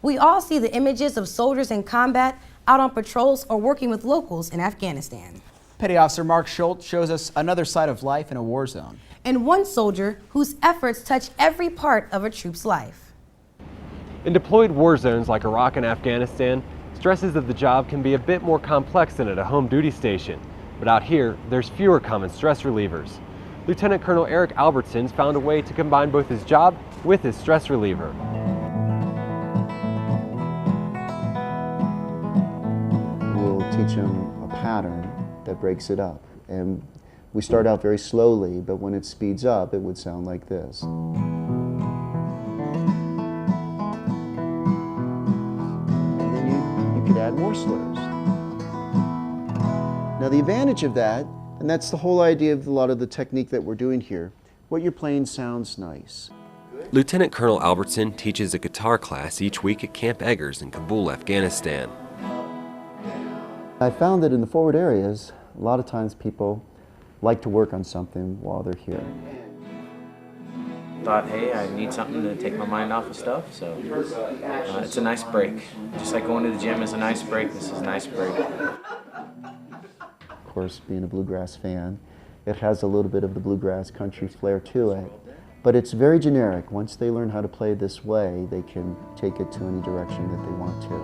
We all see the images of soldiers in combat, out on patrols, or working with locals in Afghanistan. Petty Officer Mark Shultz shows us another side of life in a war zone. And one soldier whose efforts touch every part of a troop's life. In deployed war zones like Iraq and Afghanistan, stresses of the job can be a bit more complex than at a home duty station. But out here, there's fewer common stress relievers. Lieutenant Colonel Eric Albertson's found a way to combine both his job with his stress reliever. We'll teach them a pattern that breaks it up. And we start out very slowly, but when it speeds up, it would sound like this. And then you could add more slurs. Now the advantage of that, and that's the whole idea of a lot of the technique that we're doing here, what you're playing sounds nice. Lieutenant Colonel Albertson teaches a guitar class each week at Camp Eggers in Kabul, Afghanistan. I found that in the forward areas, a lot of times people like to work on something while they're here. Thought, hey, I need something to take my mind off of stuff, so it's a nice break. Just like going to the gym is a nice break, this is a nice break. Of course, being a bluegrass fan, it has a little bit of the bluegrass country flair to it, but it's very generic. Once they learn how to play this way, they can take it to any direction that they want to.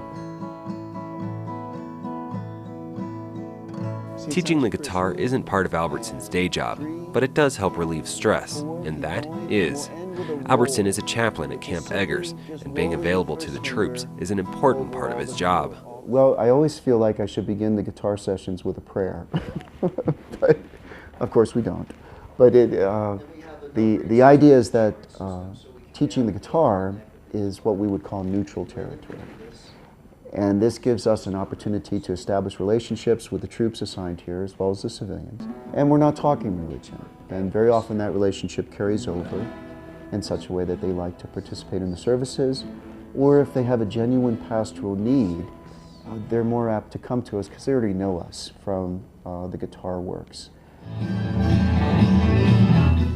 Teaching the guitar isn't part of Albertson's day job, but it does help relieve stress, and that is. Albertson is a chaplain at Camp Eggers, and being available to the troops is an important part of his job. Well, I always feel like I should begin the guitar sessions with a prayer, but of course we don't. But the idea is that teaching the guitar is what we would call neutral territory. And this gives us an opportunity to establish relationships with the troops assigned here as well as the civilians. And we're not talking religion. And very often that relationship carries over in such a way that they like to participate in the services, or if they have a genuine pastoral need, they're more apt to come to us because they already know us from the guitar works.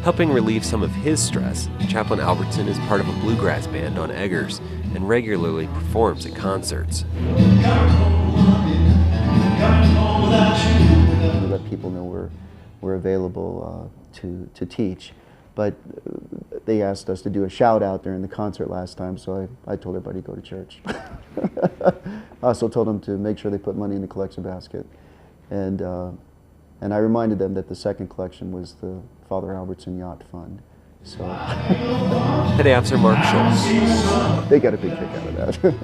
Helping relieve some of his stress, Chaplain Albertson is part of a bluegrass band on Eggers and regularly performs at concerts. We let people know we're available to teach, but they asked us to do a shout out during the concert last time, so I told everybody to go to church. I also told them to make sure they put money in the collection basket, and I reminded them that the second collection was the Father Albertson Yacht Fund. So Petty Officer Mark Shultz. They got a big kick out of that.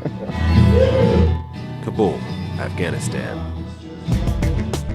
Kabul, Afghanistan.